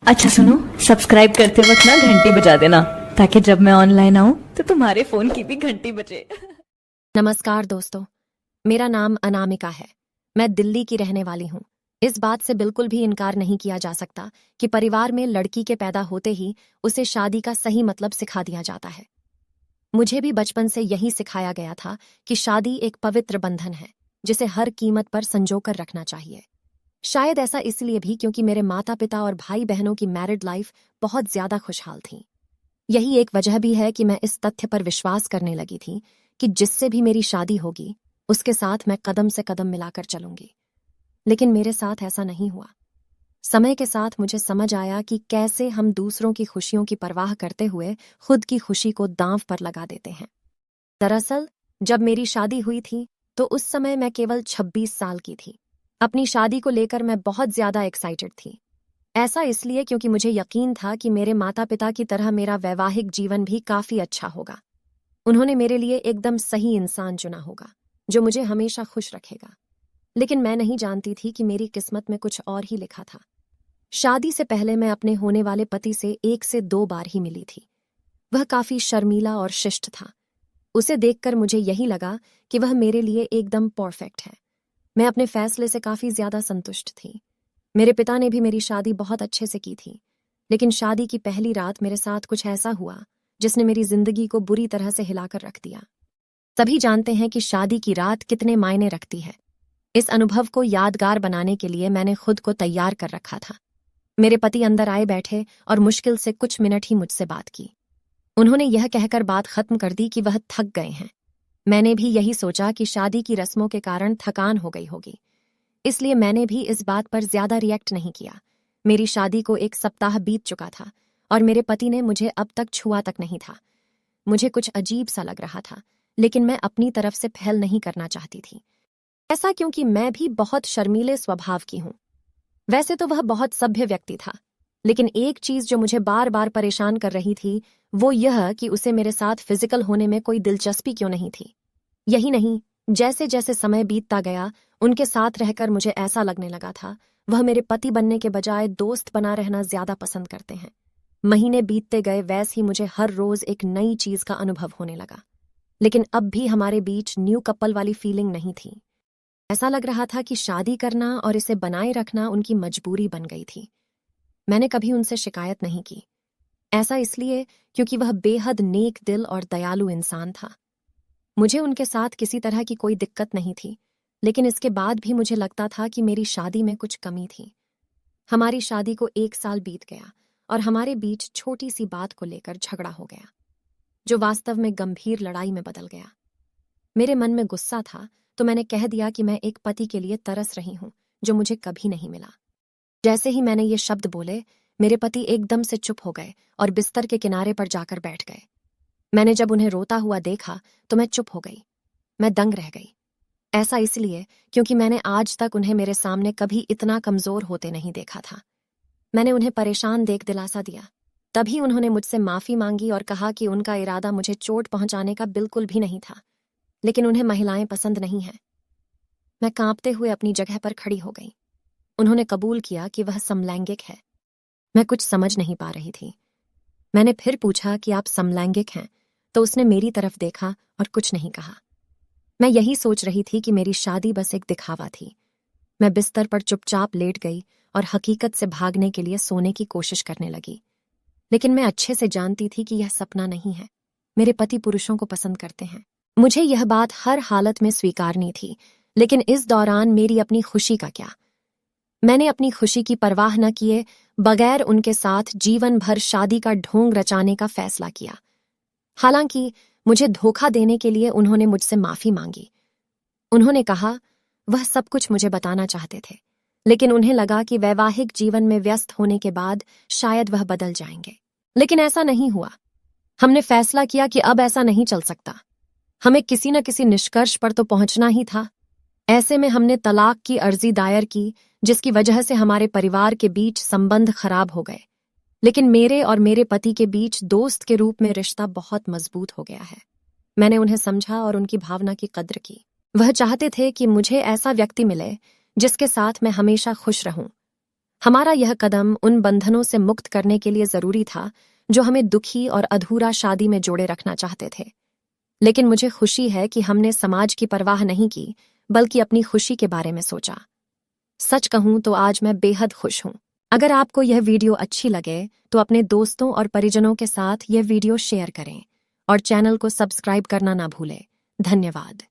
अच्छा सुनो, सब्सक्राइब करते वक्त ना घंटी बजा देना ताकि जब मैं ऑनलाइन आऊं तो तुम्हारे फोन की भी घंटी बजे। नमस्कार दोस्तों, मेरा नाम अनामिका है। मैं दिल्ली की रहने वाली हूँ। इस बात से बिल्कुल भी इनकार नहीं किया जा सकता कि परिवार में लड़की के पैदा होते ही उसे शादी का सही मतलब सिखा दिया जाता है। मुझे भी बचपन से यही सिखाया गया था कि शादी एक पवित्र बंधन है जिसे हर कीमत पर संजो कर रखना चाहिए। शायद ऐसा इसलिए भी क्योंकि मेरे माता पिता और भाई बहनों की मैरिड लाइफ बहुत ज्यादा खुशहाल थी। यही एक वजह भी है कि मैं इस तथ्य पर विश्वास करने लगी थी कि जिससे भी मेरी शादी होगी उसके साथ मैं कदम से कदम मिलाकर चलूंगी। लेकिन मेरे साथ ऐसा नहीं हुआ। समय के साथ मुझे समझ आया कि कैसे हम दूसरों की खुशियों की परवाह करते हुए खुद की खुशी को दांव पर लगा देते हैं। दरअसल जब मेरी शादी हुई थी तो उस समय मैं केवल 26 साल की थी। अपनी शादी को लेकर मैं बहुत ज्यादा एक्साइटेड थी। ऐसा इसलिए क्योंकि मुझे यकीन था कि मेरे माता पिता की तरह मेरा वैवाहिक जीवन भी काफी अच्छा होगा। उन्होंने मेरे लिए एकदम सही इंसान चुना होगा जो मुझे हमेशा खुश रखेगा। लेकिन मैं नहीं जानती थी कि मेरी किस्मत में कुछ और ही लिखा था। शादी से पहले मैं अपने होने वाले पति से 1 से 2 बार ही मिली थी। वह काफी शर्मीला और शिष्ट था। उसे देखकर मुझे यही लगा कि वह मेरे लिए एकदम परफेक्ट है। मैं अपने फैसले से काफी ज्यादा संतुष्ट थी। मेरे पिता ने भी मेरी शादी बहुत अच्छे से की थी। लेकिन शादी की पहली रात मेरे साथ कुछ ऐसा हुआ जिसने मेरी जिंदगी को बुरी तरह से हिलाकर रख दिया। सभी जानते हैं कि शादी की रात कितने मायने रखती है। इस अनुभव को यादगार बनाने के लिए मैंने खुद को तैयार कर रखा था। मेरे पति अंदर आए बैठे और मुश्किल से कुछ मिनट ही मुझसे बात की। उन्होंने यह कहकर बात खत्म कर दी कि वह थक गए हैं। मैंने भी यही सोचा कि शादी की रस्मों के कारण थकान हो गई होगी, इसलिए मैंने भी इस बात पर ज्यादा रिएक्ट नहीं किया। मेरी शादी को 1 सप्ताह बीत चुका था और मेरे पति ने मुझे अब तक छुआ तक नहीं था। मुझे कुछ अजीब सा लग रहा था, लेकिन मैं अपनी तरफ से पहल नहीं करना चाहती थी। ऐसा क्योंकि मैं भी बहुत शर्मीले स्वभाव की हूँ। वैसे तो वह बहुत सभ्य व्यक्ति था, लेकिन एक चीज जो मुझे बार बार परेशान कर रही थी वो यह कि उसे मेरे साथ फिजिकल होने में कोई दिलचस्पी क्यों नहीं थी। यही नहीं, जैसे जैसे समय बीतता गया उनके साथ रहकर मुझे ऐसा लगने लगा था वह मेरे पति बनने के बजाय दोस्त बना रहना ज्यादा पसंद करते हैं। महीने बीतते गए वैसे ही मुझे हर रोज एक नई चीज का अनुभव होने लगा। लेकिन अब भी हमारे बीच न्यू कपल वाली फीलिंग नहीं थी। ऐसा लग रहा था कि शादी करना और इसे बनाए रखना उनकी मजबूरी बन गई थी। मैंने कभी उनसे शिकायत नहीं की। ऐसा इसलिए क्योंकि वह बेहद नेक दिल और दयालु इंसान था। मुझे उनके साथ किसी तरह की कोई दिक्कत नहीं थी, लेकिन इसके बाद भी मुझे लगता था कि मेरी शादी में कुछ कमी थी। हमारी शादी को 1 साल बीत गया और हमारे बीच छोटी सी बात को लेकर झगड़ा हो गया, जो वास्तव में गंभीर लड़ाई में बदल गया। मेरे मन में गुस्सा था तो मैंने कह दिया कि मैं एक पति के लिए तरस रही हूं जो मुझे कभी नहीं मिला। जैसे ही मैंने ये शब्द बोले, मेरे पति एकदम से चुप हो गए और बिस्तर के किनारे पर जाकर बैठ गए। मैंने जब उन्हें रोता हुआ देखा तो मैं चुप हो गई। मैं दंग रह गई। ऐसा इसलिए क्योंकि मैंने आज तक उन्हें मेरे सामने कभी इतना कमजोर होते नहीं देखा था। मैंने उन्हें परेशान देख दिलासा दिया। तभी उन्होंने मुझसे माफी मांगी और कहा कि उनका इरादा मुझे चोट पहुंचाने का बिल्कुल भी नहीं था, लेकिन उन्हें महिलाएं पसंद नहीं हैं। मैं कांपते हुए अपनी जगह पर खड़ी हो गई। उन्होंने कबूल किया कि वह समलैंगिक है। मैं कुछ समझ नहीं पा रही थी। मैंने फिर पूछा कि आप समलैंगिक हैं, तो उसने मेरी तरफ देखा और कुछ नहीं कहा। मैं यही सोच रही थी कि मेरी शादी बस एक दिखावा थी। मैं बिस्तर पर चुपचाप लेट गई और हकीकत से भागने के लिए सोने की कोशिश करने लगी। लेकिन मैं अच्छे से जानती थी कि यह सपना नहीं है। मेरे पति पुरुषों को पसंद करते हैं। मुझे यह बात हर हालत में स्वीकारनी थी, लेकिन इस दौरान मेरी अपनी खुशी का क्या। मैंने अपनी खुशी की परवाह न किए बगैर उनके साथ जीवन भर शादी का ढोंग रचाने का फैसला किया। हालांकि मुझे धोखा देने के लिए उन्होंने मुझसे माफी मांगी। उन्होंने कहा वह सब कुछ मुझे बताना चाहते थे, लेकिन उन्हें लगा कि वैवाहिक जीवन में व्यस्त होने के बाद शायद वह बदल जाएंगे। लेकिन ऐसा नहीं हुआ। हमने फैसला किया कि अब ऐसा नहीं चल सकता। हमें किसी न किसी निष्कर्ष पर तो पहुंचना ही था। ऐसे में हमने तलाक की अर्जी दायर की, जिसकी वजह से हमारे परिवार के बीच संबंध खराब हो गए। लेकिन मेरे और मेरे पति के बीच दोस्त के रूप में रिश्ता बहुत मजबूत हो गया है। मैंने उन्हें समझा और उनकी भावना की कद्र की। वह चाहते थे कि मुझे ऐसा व्यक्ति मिले जिसके साथ मैं हमेशा खुश रहूं। हमारा यह कदम उन बंधनों से मुक्त करने के लिए जरूरी था जो हमें दुखी और अधूरा शादी में जोड़े रखना चाहते थे। लेकिन मुझे खुशी है कि हमने समाज की परवाह नहीं की, बल्कि अपनी खुशी के बारे में सोचा। सच कहूं तो आज मैं बेहद खुश हूं। अगर आपको यह वीडियो अच्छी लगे तो अपने दोस्तों और परिजनों के साथ यह वीडियो शेयर करें और चैनल को सब्सक्राइब करना ना भूलें। धन्यवाद।